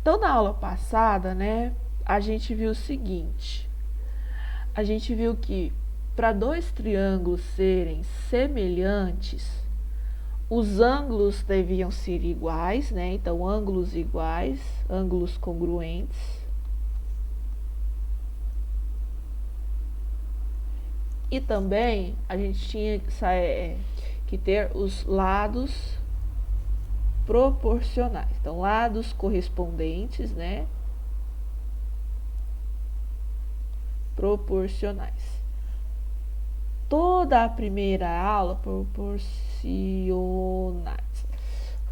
Então, na aula passada, né, a gente viu o seguinte. A gente viu que para dois triângulos serem semelhantes, os ângulos deviam ser iguais, né? Então, ângulos iguais, ângulos congruentes. E também a gente tinha que ter os lados proporcionais. Então, lados correspondentes, né? Proporcionais. Toda a primeira aula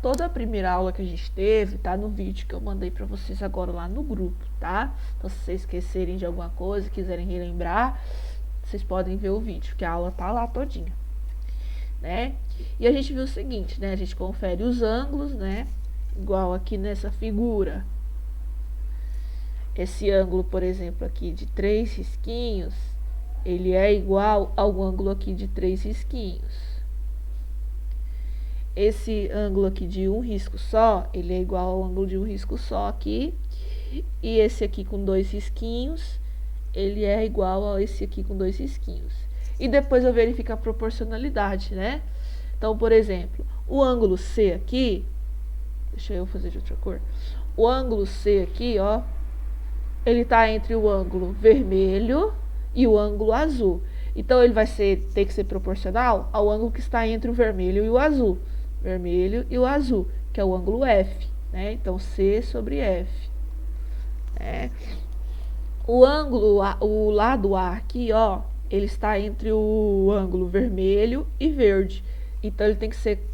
Toda a primeira aula que a gente teve tá no vídeo que eu mandei para vocês agora lá no grupo, tá? Então, se vocês esquecerem de alguma coisa, quiserem relembrar, vocês podem ver o vídeo, que a aula tá lá todinha, né? E a gente viu o seguinte, né? A gente confere os ângulos, né? Igual aqui nessa figura. Esse ângulo, por exemplo, aqui de 3 risquinhos, ele é igual ao ângulo aqui de 3 risquinhos. Esse ângulo aqui de um risco só, ele é igual ao ângulo de um risco só aqui. E esse aqui com 2 risquinhos, ele é igual a esse aqui com 2 risquinhos. E depois eu verifico a proporcionalidade, né? Então, por exemplo, o ângulo C aqui, deixa eu fazer de outra cor. O ângulo C aqui, ó, ele está entre o ângulo vermelho e o ângulo azul. Então, ele vai ter que ser proporcional ao ângulo que está entre o vermelho e o azul. Vermelho e o azul, que é o ângulo F, né? Então, C sobre F. Né? O lado A aqui, ó, ele está entre o ângulo vermelho e verde. Então, ele tem que ser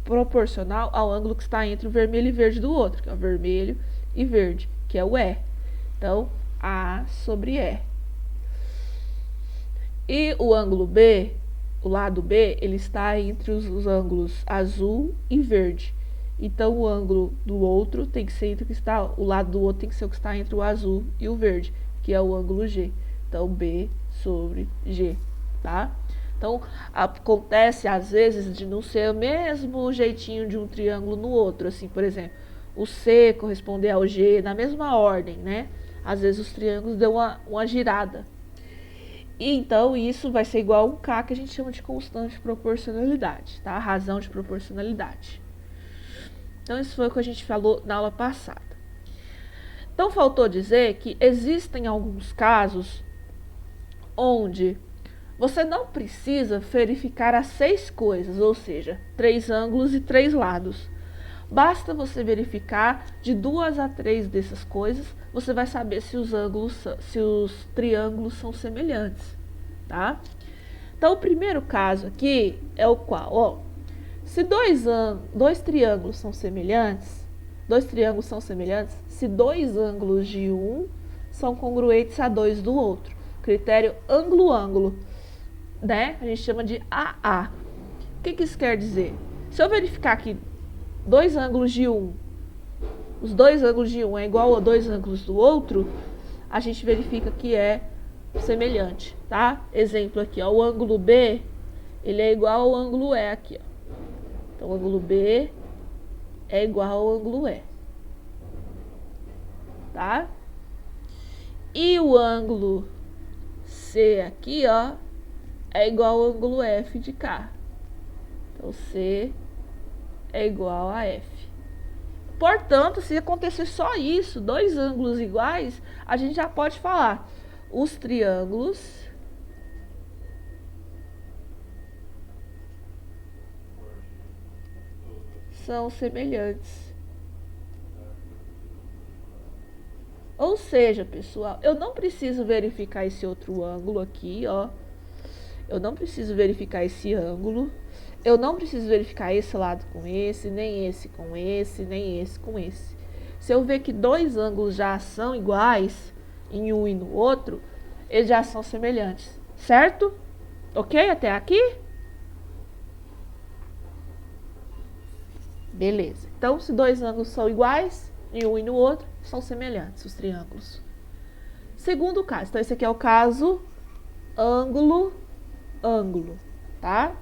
proporcional ao ângulo que está entre o vermelho e verde do outro, que é o vermelho e verde, que é o E. Então, A sobre E. E o ângulo B, o lado B, ele está entre os ângulos azul e verde. Então, o ângulo do outro tem que ser entre o que está, o lado do outro tem que ser o que está entre o azul e o verde, que é o ângulo G. Então, B sobre G, tá? Então, acontece às vezes de não ser o mesmo jeitinho de um triângulo no outro, assim, por exemplo, o C corresponder ao G na mesma ordem, né? Às vezes os triângulos dão uma girada. E então isso vai ser igual a um K, que a gente chama de constante de proporcionalidade, tá? Razão de proporcionalidade. Então isso foi o que a gente falou na aula passada. Então faltou dizer que existem alguns casos onde você não precisa verificar as 6 coisas, ou seja, 3 ângulos e 3 lados. Basta você verificar de 2 a 3 dessas coisas, você vai saber se os triângulos são semelhantes, tá? Então, o primeiro caso aqui é o qual? Ó, se dois triângulos são semelhantes, se 2 ângulos de um são congruentes a 2 do outro. Critério ângulo-ângulo, né? A gente chama de AA. O que isso quer dizer? Se eu verificar aqui 2 ângulos de um, os 2 ângulos de um é igual a 2 ângulos do outro, a gente verifica que é semelhante, tá? Exemplo aqui, ó, o ângulo B, ele é igual ao ângulo E aqui, ó. Então, o ângulo B é igual ao ângulo E, tá? E o ângulo C aqui, ó, é igual ao ângulo F de cá. Então, C é igual a F. Portanto, se acontecer só isso, 2 ângulos iguais, a gente já pode falar. Os triângulos são semelhantes. Ou seja, pessoal, eu não preciso verificar esse outro ângulo aqui, ó. Eu não preciso verificar esse ângulo. Eu não preciso verificar esse lado com esse, nem esse com esse, nem esse com esse. Se eu ver que 2 ângulos já são iguais em um e no outro, eles já são semelhantes, certo? Ok? Até aqui? Beleza. Então, se 2 ângulos são iguais em um e no outro, são semelhantes os triângulos. Segundo caso. Então, esse aqui é o caso ângulo-ângulo, tá?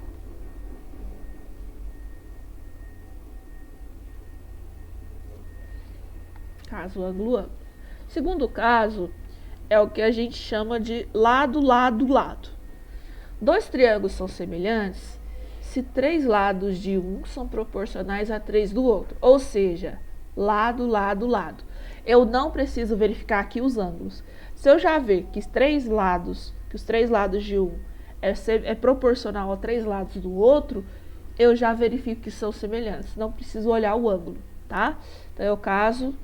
caso ângulo, ângulo. Segundo caso é o que a gente chama de lado, lado, lado. Dois triângulos são semelhantes se 3 lados de um são proporcionais a 3 do outro, ou seja, lado, lado, lado. Eu não preciso verificar aqui os ângulos. Se eu já ver que os três lados de um é proporcional a 3 lados do outro, eu já verifico que são semelhantes. Não preciso olhar o ângulo, tá? Então, é o caso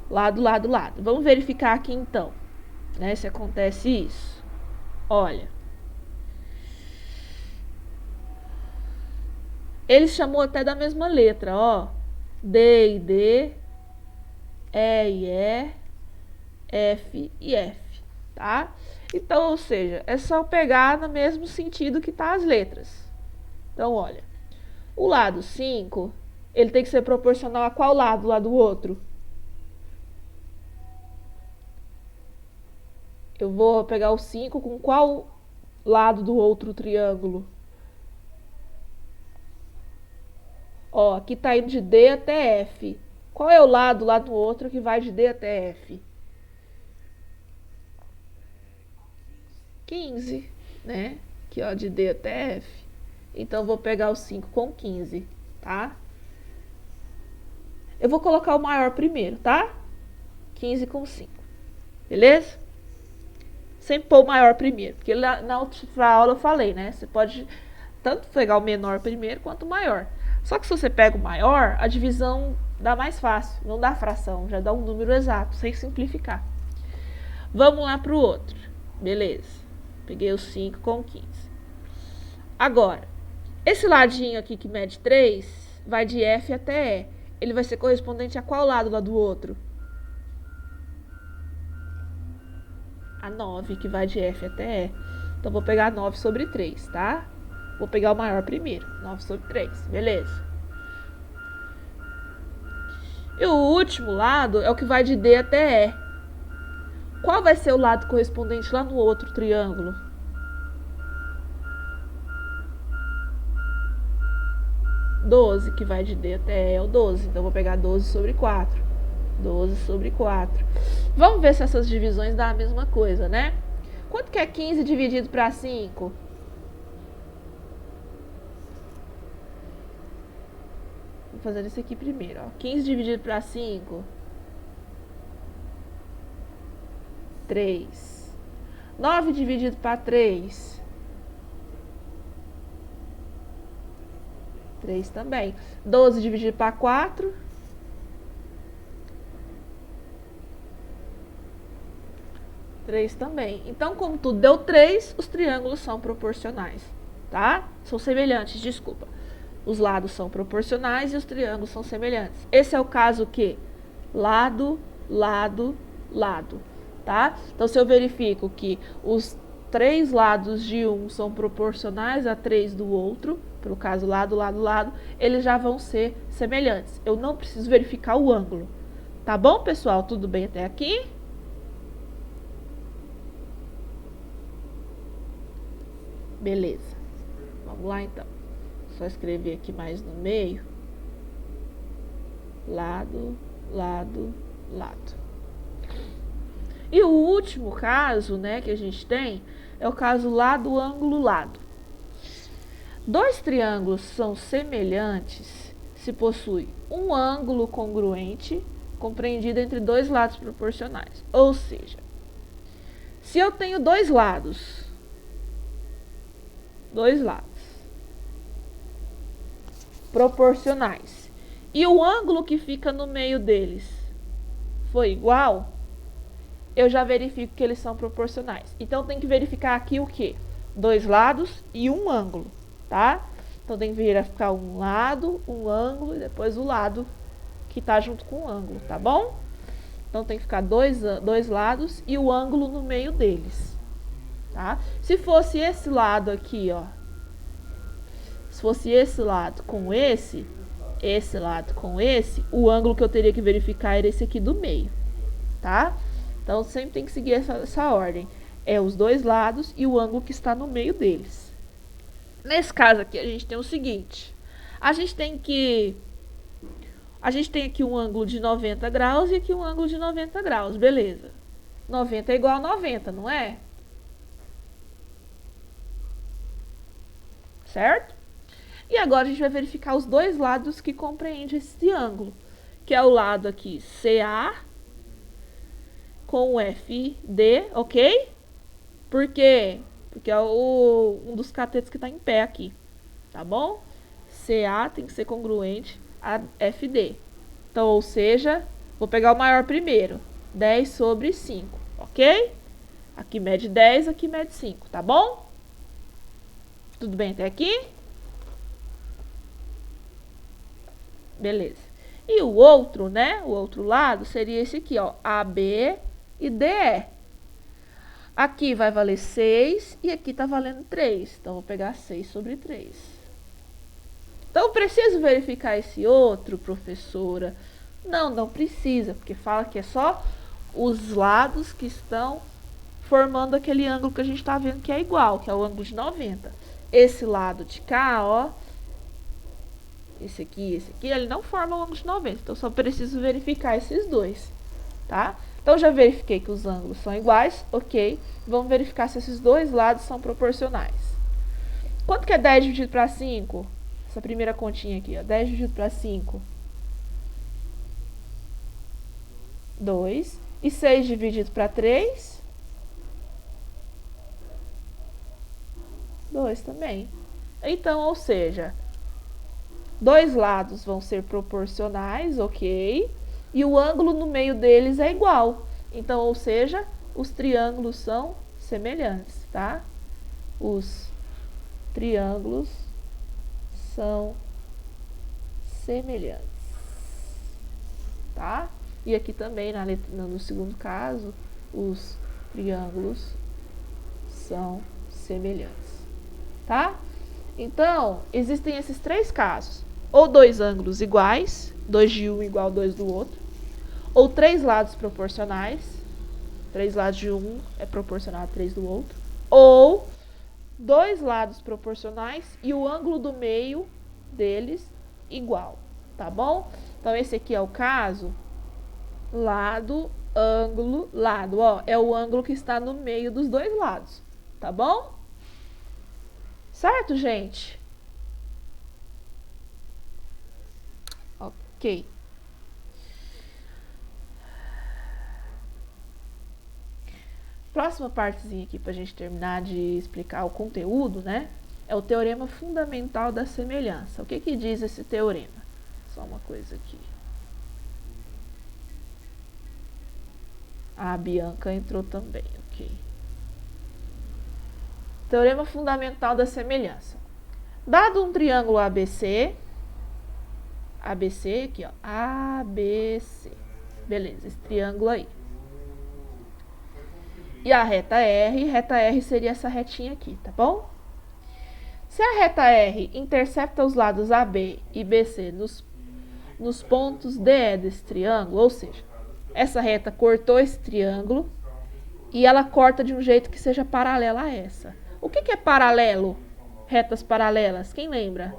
lado, lado, lado. Vamos verificar aqui, então, né, se acontece isso. Olha. Ele chamou até da mesma letra, ó. D e D, E e E, F e F, tá? Então, ou seja, é só pegar no mesmo sentido que tá as letras. Então, olha, o lado 5, ele tem que ser proporcional a qual lado lá do outro? Eu vou pegar o 5 com qual lado do outro triângulo? Ó, aqui tá indo de D até F. Qual é o lado lá do outro que vai de D até F? 15, né? Aqui, ó, de D até F. Então, vou pegar o 5 com 15, tá? Eu vou colocar o maior primeiro, tá? 15 com 5. Beleza? Sempre pôr o maior primeiro. Porque na outra aula eu falei, né? Você pode tanto pegar o menor primeiro quanto o maior. Só que se você pega o maior, a divisão dá mais fácil. Não dá fração, já dá um número exato, sem simplificar. Vamos lá para o outro. Beleza. Peguei o 5 com 15. Agora, esse ladinho aqui que mede 3, vai de F até E. Ele vai ser correspondente a qual lado lá do outro? A 9, que vai de F até E. Então, vou pegar 9 sobre 3, tá? Vou pegar o maior primeiro, 9 sobre 3, beleza. E o último lado é o que vai de D até E. Qual vai ser o lado correspondente lá no outro triângulo? (12), que vai de D até E é o 12. Então, vou pegar 12 sobre 4. 12 sobre 4. Vamos ver se essas divisões dão a mesma coisa, né? Quanto que é 15 dividido para 5? Vou fazer isso aqui primeiro, ó. 15 dividido para 5. 3. 9 dividido para 3. 3 também. 12 dividido para 4. 3 também. Então, como tudo deu 3, os triângulos são proporcionais, tá? São semelhantes, desculpa. Os lados são proporcionais e os triângulos são semelhantes. Esse é o caso que lado, lado, lado, tá? Então, se eu verifico que os 3 lados de um são proporcionais a 3 do outro, pelo caso lado, lado, lado, eles já vão ser semelhantes. Eu não preciso verificar o ângulo. Tá bom, pessoal? Tudo bem até aqui? Beleza. Vamos lá, então. Só escrever aqui mais no meio. Lado, lado, lado. E o último caso, né, que a gente tem é o caso lado, ângulo, lado. Dois triângulos são semelhantes se possuem um ângulo congruente compreendido entre dois lados proporcionais. Ou seja, se eu tenho dois lados proporcionais e o ângulo que fica no meio deles foi igual, eu já verifico que eles são proporcionais. Então, tem que verificar aqui o quê? Dois lados e um ângulo, tá? Então, tem que verificar um lado, um ângulo e depois o lado que tá junto com o ângulo, tá bom? Então, tem que ficar dois lados e o ângulo no meio deles, tá? Se fosse esse lado aqui, ó, se fosse esse lado com esse lado com esse, o ângulo que eu teria que verificar era esse aqui do meio, tá? Então, sempre tem que seguir essa ordem. É os dois lados e o ângulo que está no meio deles. Nesse caso aqui, a gente tem o seguinte. A gente tem que A gente tem aqui um ângulo de 90 graus e aqui um ângulo de 90 graus, beleza. 90 é igual a 90, não é? Certo? E agora a gente vai verificar os dois lados que compreende esse triângulo, que é o lado aqui CA com o FD, ok? Por quê? Porque é um dos catetos que está em pé aqui, tá bom? CA tem que ser congruente a FD. Então, ou seja, vou pegar o maior primeiro, 10 sobre 5, ok? Aqui mede 10, aqui mede 5, tá bom? Tudo bem até aqui? Beleza. E o outro, né? O outro lado seria esse aqui, ó, AB e DE. Aqui vai valer 6 e aqui tá valendo 3. Então, vou pegar 6 sobre 3. Então, preciso verificar esse outro, professora? Não, não precisa, porque fala que é só os lados que estão formando aquele ângulo que a gente tá vendo que é igual, que é o ângulo de 90. Esse lado de cá, ó, esse aqui, ele não forma o ângulo de 90. Então, só preciso verificar esses dois, tá? Então, já verifiquei que os ângulos são iguais, ok. Vamos verificar se esses dois lados são proporcionais. Quanto que é 10 dividido para 5? Essa primeira continha aqui, ó. 10 dividido para 5. 2. E 6 dividido para 3? 2 também. Então, ou seja, dois lados vão ser proporcionais, ok? E o ângulo no meio deles é igual. Então, ou seja, os triângulos são semelhantes, tá? Os triângulos são semelhantes, tá? E aqui também, no segundo caso, os triângulos são semelhantes, tá? Então, existem esses três casos. Ou dois ângulos iguais, 2 de um igual 2 do outro. Ou três lados proporcionais, 3 lados de um é proporcional a 3 do outro. Ou dois lados proporcionais e o ângulo do meio deles igual, tá bom? Então, esse aqui é o caso lado, ângulo, lado, ó, é o ângulo que está no meio dos dois lados, tá bom? Certo, gente? Ok. Próxima partezinha aqui pra gente terminar de explicar o conteúdo, né? É o teorema fundamental da semelhança. O que que diz esse teorema? Só uma coisa aqui. A Bianca entrou também, ok. Teorema fundamental da semelhança. Dado um triângulo ABC, aqui, ó, ABC. Beleza, esse triângulo aí. E a reta R seria essa retinha aqui, tá bom? Se a reta R intercepta os lados AB e BC nos pontos DE desse triângulo, ou seja, essa reta cortou esse triângulo e ela corta de um jeito que seja paralela a essa. O que que é paralelo? Retas paralelas, quem lembra?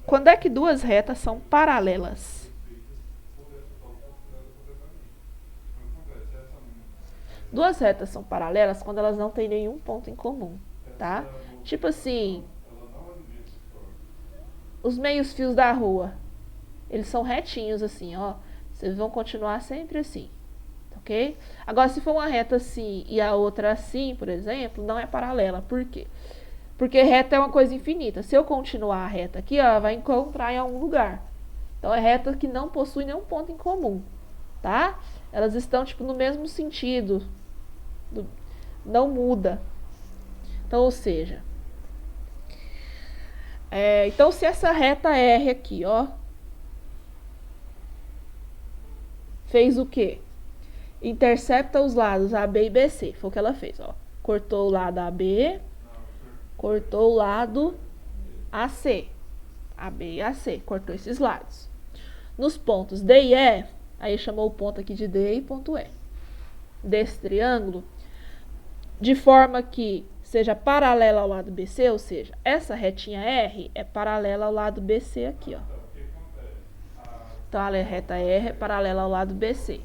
Quando é que duas retas são paralelas? Duas retas são paralelas quando elas não têm nenhum ponto em comum, tá? Tipo assim, os meios fios da rua, eles são retinhos assim, ó. Vocês vão continuar sempre assim, ok? Agora, se for uma reta assim e a outra assim, por exemplo, não é paralela. Por quê? Porque reta é uma coisa infinita. Se eu continuar a reta aqui, ó, ela vai encontrar em algum lugar. Então, é reta que não possui nenhum ponto em comum, tá? Elas estão, tipo, no mesmo sentido. Não muda. Então, ou seja... então, se essa reta R aqui, ó... fez o quê? Intercepta os lados AB e BC. Foi o que ela fez, ó. Cortou o lado AB... cortou o lado AC. AB e AC. Cortou esses lados. Nos pontos D e E, aí chamou o ponto aqui de D e ponto E. Desse triângulo, de forma que seja paralela ao lado BC, ou seja, essa retinha R é paralela ao lado BC aqui, ó. Então, a reta R é paralela ao lado BC,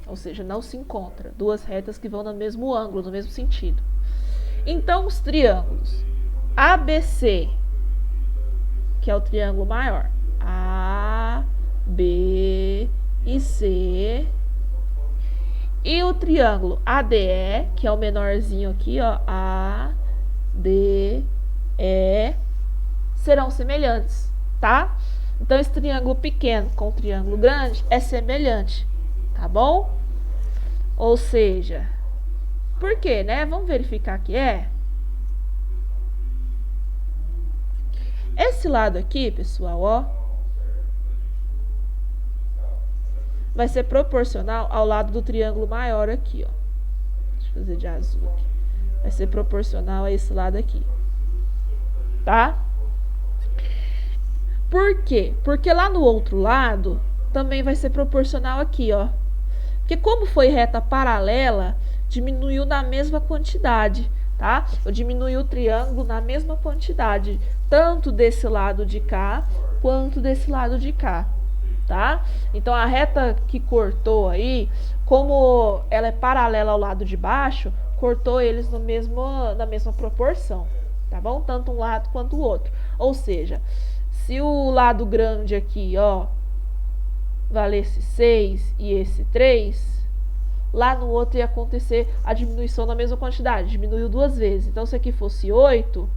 ou seja, não se encontra duas retas que vão no mesmo ângulo, no mesmo sentido. Então, os triângulos ABC, que é o triângulo maior, A, B e C, e o triângulo ADE, que é o menorzinho aqui, ó, A, D, E, serão semelhantes, tá? Então, esse triângulo pequeno com o triângulo grande é semelhante, tá bom? Ou seja, por quê, né? Vamos verificar que é. Esse lado aqui, pessoal, ó, vai ser proporcional ao lado do triângulo maior aqui, ó. Deixa eu fazer de azul aqui. Vai ser proporcional a esse lado aqui, tá? Por quê? Porque lá no outro lado também vai ser proporcional aqui, ó. Porque como foi reta paralela, diminuiu na mesma quantidade, tá? Eu diminui o triângulo na mesma quantidade, tanto desse lado de cá, quanto desse lado de cá, tá? Então, a reta que cortou aí, como ela é paralela ao lado de baixo, cortou eles na mesma proporção, tá bom? Tanto um lado quanto o outro. Ou seja, se o lado grande aqui, ó, valesse 6 e esse 3, lá no outro ia acontecer a diminuição na mesma quantidade, diminuiu duas vezes. Então, se aqui fosse 8,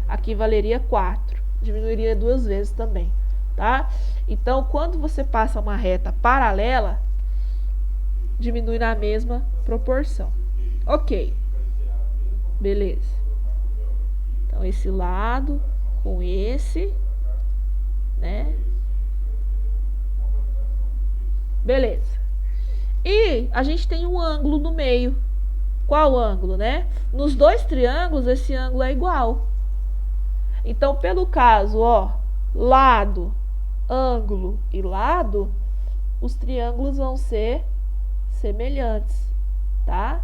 aqui valeria 4, diminuiria duas vezes também, tá? Então, quando você passa uma reta paralela, diminui na mesma proporção. Ok, beleza. Então, esse lado com esse, né? Beleza. E a gente tem um ângulo no meio. Qual ângulo, né? Nos dois triângulos, esse ângulo é igual. Então, pelo caso, ó, lado, ângulo e lado, os triângulos vão ser semelhantes, tá?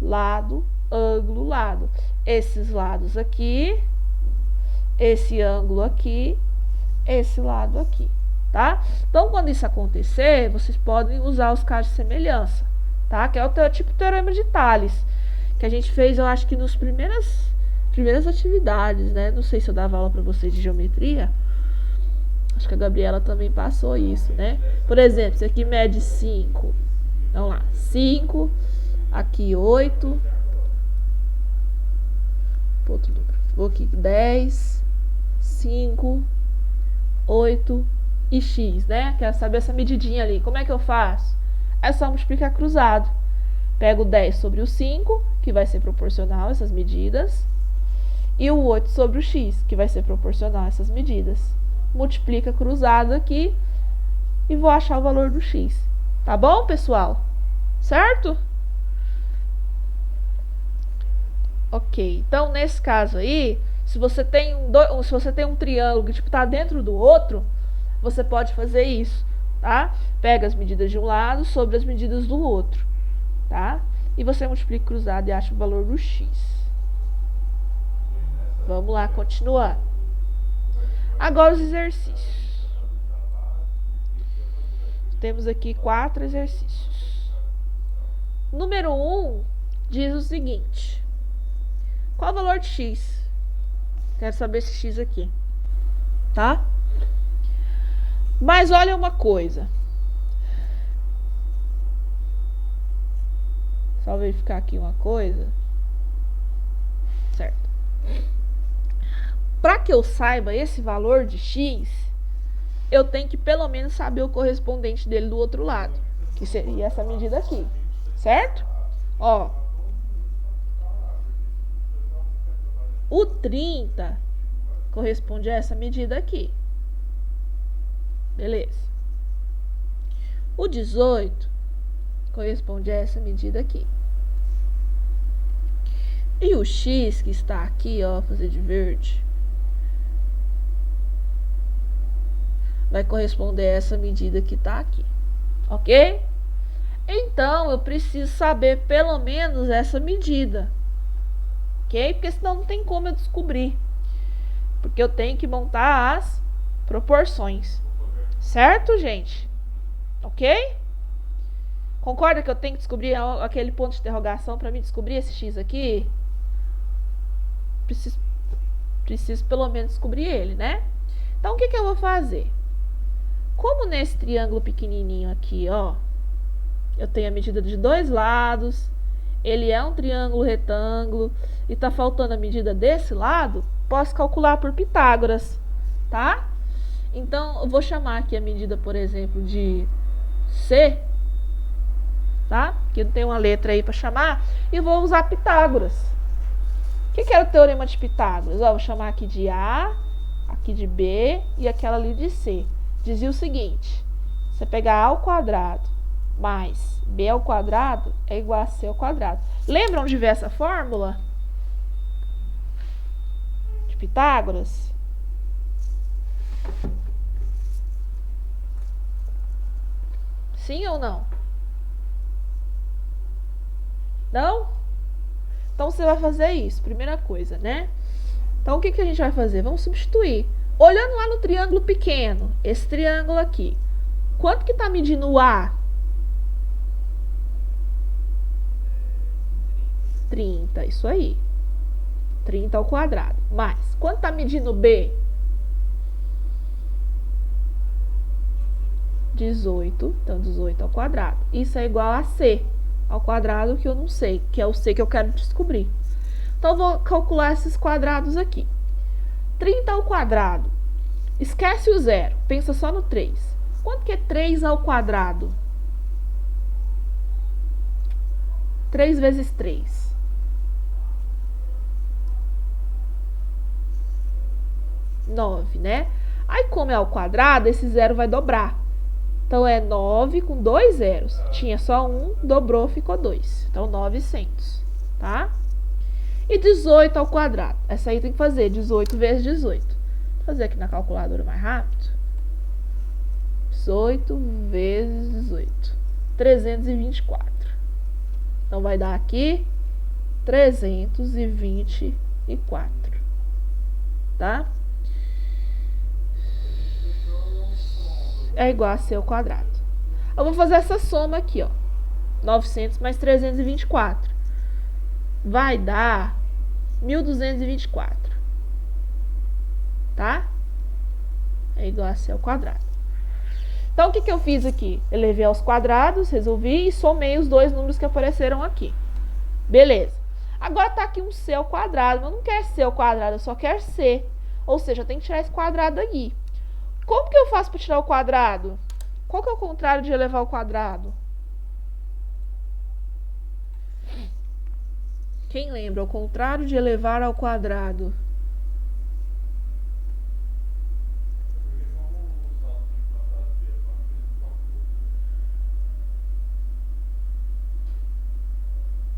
Lado, ângulo, lado. Esses lados aqui, esse ângulo aqui, esse lado aqui, tá? Então, quando isso acontecer, vocês podem usar os casos de semelhança, tá? Que é o tipo teorema de Tales, que a gente fez, eu acho que nos primeiras atividades, né? Não sei se eu dava aula para vocês de geometria. Acho que a Gabriela também passou isso, né? Por exemplo, isso aqui mede 5. Vamos lá, 5, aqui 8. Outro número. Vou aqui 10, 5, 8 e x, né? Quero saber essa medidinha ali. Como é que eu faço? É só multiplicar cruzado. Pego o 10 sobre o 5, que vai ser proporcional a essas medidas, e o 8 sobre o x, que vai ser proporcional a essas medidas. Multiplica cruzado aqui e vou achar o valor do x. Tá bom, pessoal? Certo? Ok, então nesse caso aí, se você tem um triângulo que tipo tá dentro do outro, você pode fazer isso, tá? Pega as medidas de um lado sobre as medidas do outro, tá? E você multiplica cruzado e acha o valor do x. Vamos lá, continuar. Agora os exercícios. Temos aqui 4 exercícios. Número 1 diz o seguinte: qual o valor de x? Quero saber esse x aqui, tá? Mas olha uma coisa. Só verificar aqui uma coisa. Certo. Para que eu saiba esse valor de x, eu tenho que pelo menos saber o correspondente dele do outro lado, que seria essa medida aqui, certo? Ó, o 30 corresponde a essa medida aqui. Beleza. O 18 corresponde a essa medida aqui. E o x que está aqui, ó, vou fazer de verde, vai corresponder a essa medida que está aqui, ok? Então, eu preciso saber pelo menos essa medida, ok? Porque senão não tem como eu descobrir. Porque eu tenho que montar as proporções. Certo, gente? Ok? Concorda que eu tenho que descobrir aquele ponto de interrogação para me descobrir esse x aqui? Preciso pelo menos descobrir ele, né? Então, o que eu vou fazer? Como nesse triângulo pequenininho aqui, ó, eu tenho a medida de dois lados, ele é um triângulo retângulo e tá faltando a medida desse lado, posso calcular por Pitágoras, tá? Então, eu vou chamar aqui a medida, por exemplo, de C, tá? Que não tem uma letra aí para chamar, e vou usar Pitágoras. O que era o teorema de Pitágoras? Ó, vou chamar aqui de A, aqui de B e aquela ali de C. Dizia o seguinte: você pegar A ao quadrado mais B ao quadrado é igual a C ao quadrado. Lembram de ver essa fórmula de Pitágoras? Sim ou não? Não? Então você vai fazer isso, primeira coisa, né? Então o que a gente vai fazer? Vamos substituir. Olhando lá no triângulo pequeno, esse triângulo aqui, quanto que está medindo o A? 30, isso aí. 30 ao quadrado. Mais, quanto está medindo o B? 18, então 18 ao quadrado. Isso é igual a C ao quadrado, que eu não sei, que é o C que eu quero descobrir. Então, eu vou calcular esses quadrados aqui. 30 ao quadrado. Esquece o zero, pensa só no 3. Quanto que é 3 ao quadrado? 3 vezes 3. 9, né? Aí, como é ao quadrado, esse zero vai dobrar. Então, é 9 com 2 zeros. Tinha só um, dobrou, ficou 2. Então, 900, tá? E 18 ao quadrado. Essa aí tem que fazer 18 vezes 18. Vou fazer aqui na calculadora mais rápido. 18 vezes 18. 324. Então, vai dar aqui 324. Tá? É igual a C ao quadrado. Eu vou fazer essa soma aqui, ó. 900 mais 324. Vai dar 1.224. Tá? É igual a C ao quadrado. Então, o que eu fiz aqui? Elevei aos quadrados, resolvi e somei os dois números que apareceram aqui. Beleza. Agora tá aqui um C ao quadrado, mas eu não quero C ao quadrado, eu só quero C. Ou seja, eu tenho que tirar esse quadrado aqui. Como que eu faço para tirar o quadrado? Qual que é o contrário de elevar ao quadrado? Quem lembra? O contrário de elevar ao quadrado.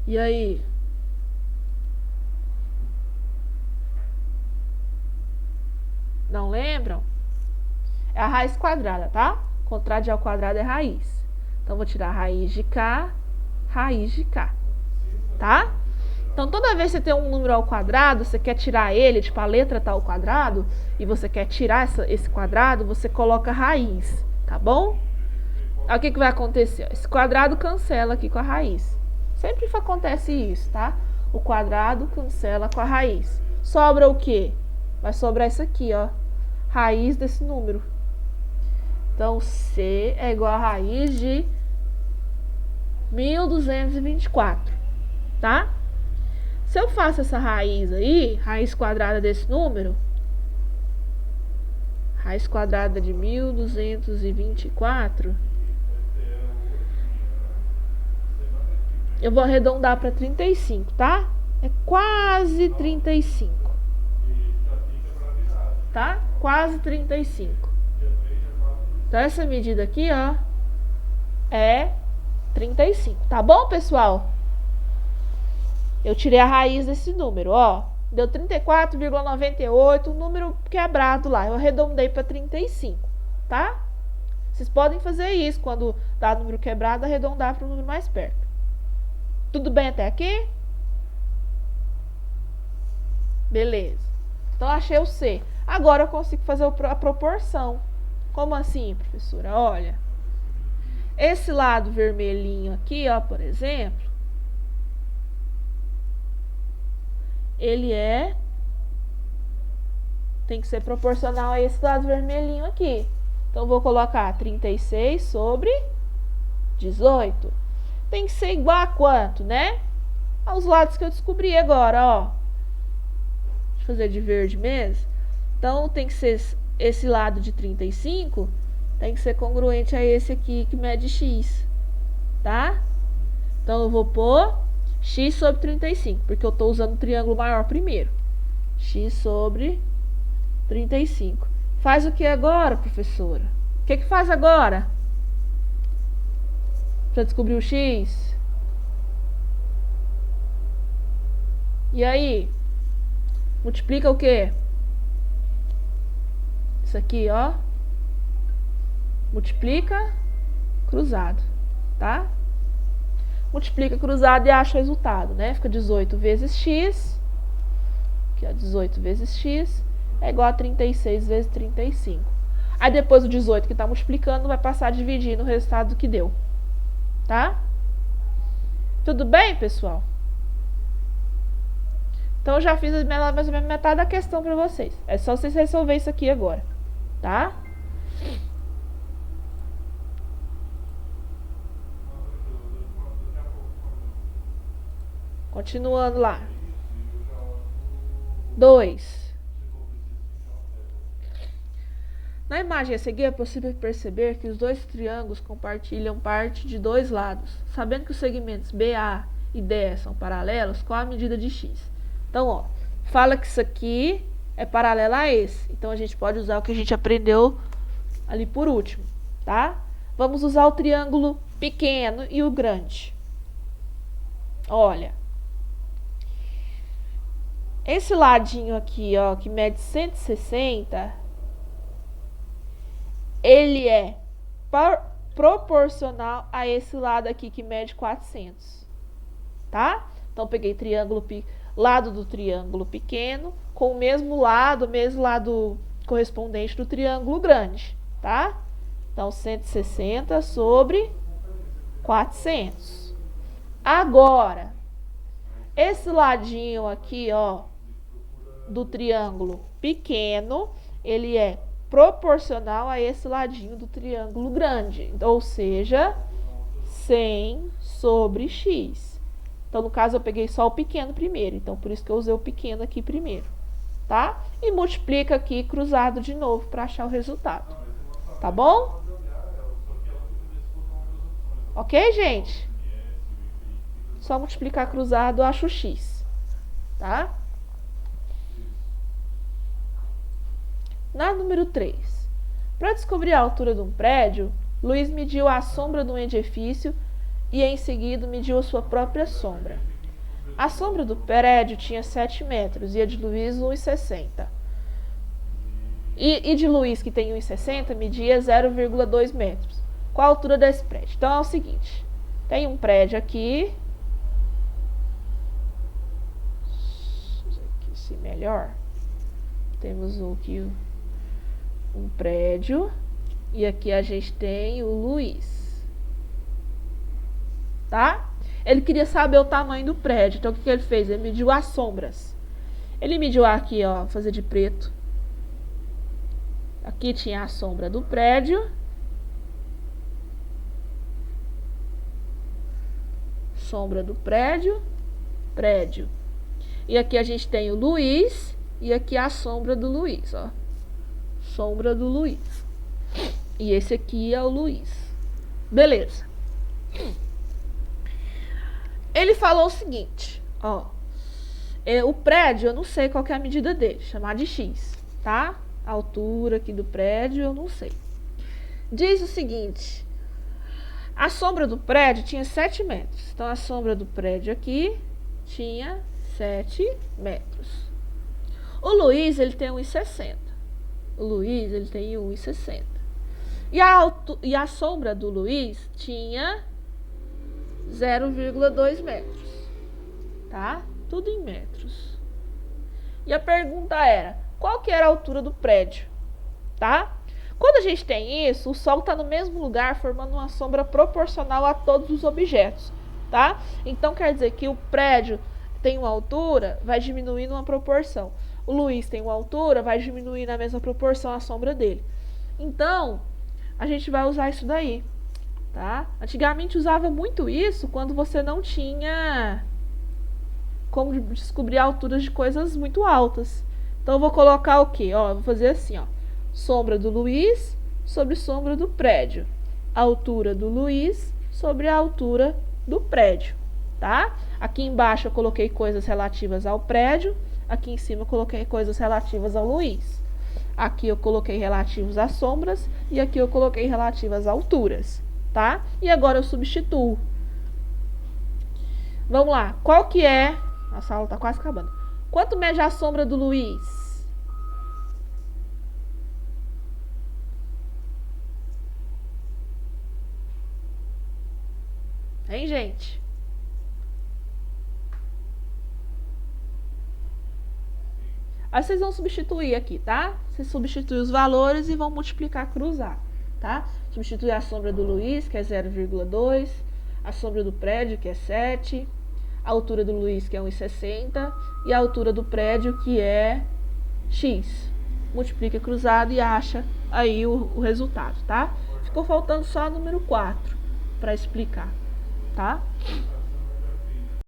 E aí? Não lembram? É a raiz quadrada, tá? O contrário de ao quadrado é raiz. Então, vou tirar a raiz de cá, tá? Então, toda vez que você tem um número ao quadrado, você quer tirar ele, tipo, a letra tá ao quadrado, e você quer tirar esse quadrado, você coloca raiz, tá bom? Aí, o que vai acontecer? Esse quadrado cancela aqui com a raiz. Sempre acontece isso, tá? O quadrado cancela com a raiz. Sobra o quê? Vai sobrar isso aqui, ó. Raiz desse número. Então, C é igual a raiz de 1.224, tá? Se eu faço essa raiz aí, raiz quadrada desse número, raiz quadrada de 1.224, eu vou arredondar para 35, tá? É quase 35. Tá? Quase 35. Então, essa medida aqui, ó, é 35. Tá bom, pessoal? Eu tirei a raiz desse número, ó. Deu 34,98, um número quebrado lá. Eu arredondei para 35, tá? Vocês podem fazer isso, quando dá número quebrado, arredondar para um número mais perto. Tudo bem até aqui? Beleza. Então, achei o C. Agora eu consigo fazer a proporção. Como assim, professora? Olha, esse lado vermelhinho aqui, ó, por exemplo, ele tem que ser proporcional a esse lado vermelhinho aqui. Então, vou colocar 36 sobre 18. Tem que ser igual a quanto, né? Aos lados que eu descobri agora, ó. Deixa eu fazer de verde mesmo. Então, tem que ser esse lado de 35, tem que ser congruente a esse aqui que mede x, tá? Então, eu vou pôr x sobre 35, porque eu estou usando o triângulo maior primeiro. X sobre 35. Faz o que agora, professora? O que faz agora? Para descobrir o x? E aí? Multiplica o quê? Isso aqui, ó. Multiplica cruzado, tá? Multiplica cruzado e acha o resultado, né? Fica 18 vezes x, que é 18 vezes x, é igual a 36 vezes 35. Aí depois o 18 que está multiplicando vai passar a dividir no resultado que deu, tá? Tudo bem, pessoal? Então, eu já fiz mais ou menos metade da questão para vocês. É só vocês resolver isso aqui agora, tá? Continuando lá. 2. Na imagem a seguir, é possível perceber que os dois triângulos compartilham parte de dois lados. Sabendo que os segmentos BA e DE são paralelos, qual a medida de x? Então, ó, fala que isso aqui é paralelo a esse. Então, a gente pode usar o que a gente aprendeu ali por último, tá? Vamos usar o triângulo pequeno e o grande. Olha, esse ladinho aqui, ó, que mede 160, ele é proporcional a esse lado aqui que mede 400, tá? Então, peguei lado do triângulo pequeno com o mesmo lado correspondente do triângulo grande, tá? Então, 160 sobre 400. Agora, esse ladinho aqui, ó, do triângulo pequeno, ele é proporcional a esse ladinho do triângulo grande, ou seja, 100 sobre x. Então, no caso, eu peguei só o pequeno primeiro, então por isso que eu usei o pequeno aqui primeiro, tá? E multiplica aqui cruzado de novo para achar o resultado, tá bom? Ok, gente? Só multiplicar cruzado, eu acho o x, tá? Na número 3, para descobrir a altura de um prédio, Luiz mediu a sombra de um edifício e em seguida mediu a sua própria sombra. A sombra do prédio tinha 7 metros e a de Luiz 1,60. E de Luiz, que tem 1,60, media 0,2 metros. Qual a altura desse prédio? Então é o seguinte, tem um prédio aqui, se melhor, temos aqui um prédio e aqui a gente tem o Luiz. Tá? Ele queria saber o tamanho do prédio. Então, o que ele fez? Ele mediu as sombras. Ele mediu aqui, ó, vou fazer de preto. Aqui tinha a sombra do prédio. Sombra do prédio. Prédio. E aqui a gente tem o Luiz. E aqui a sombra do Luiz, ó. Sombra do Luiz. E esse aqui é o Luiz. Beleza. Ele falou o seguinte, ó, o prédio, eu não sei qual que é a medida dele, chamar de x, tá? A altura aqui do prédio, eu não sei. Diz o seguinte, a sombra do prédio tinha 7 metros. Então, a sombra do prédio aqui tinha 7 metros. O Luiz, ele tem 1,60. O Luiz, ele tem 1,60. E a sombra do Luiz tinha 0,2 metros, tá? Tudo em metros. E a pergunta era, qual que era a altura do prédio? Tá? Quando a gente tem isso, o Sol está no mesmo lugar, formando uma sombra proporcional a todos os objetos, tá? Então quer dizer que o prédio tem uma altura, vai diminuir numa proporção. O Luiz tem uma altura, vai diminuir na mesma proporção a sombra dele. Então, a gente vai usar isso daí, tá? Antigamente usava muito isso quando você não tinha como descobrir alturas de coisas muito altas. Então eu vou colocar o quê? Ó, eu vou fazer assim, ó. Sombra do Luiz sobre sombra do prédio. Altura do Luiz sobre a altura do prédio, tá? Aqui embaixo eu coloquei coisas relativas ao prédio, aqui em cima eu coloquei coisas relativas ao Luiz. Aqui eu coloquei relativos às sombras e aqui eu coloquei relativas a alturas, tá? E agora eu substituo. Vamos lá, qual que é... Nossa, a aula tá quase acabando. Quanto mede a sombra do Luiz? Hein, gente? Aí vocês vão substituir aqui, tá? Vocês substituem os valores e vão multiplicar, cruzar, tá? Substituir a sombra do Luiz, que é 0,2, a sombra do prédio, que é 7, a altura do Luiz, que é 1,60, e a altura do prédio, que é x. Multiplica cruzado e acha aí o resultado, tá? Ficou faltando só o número 4 para explicar, tá?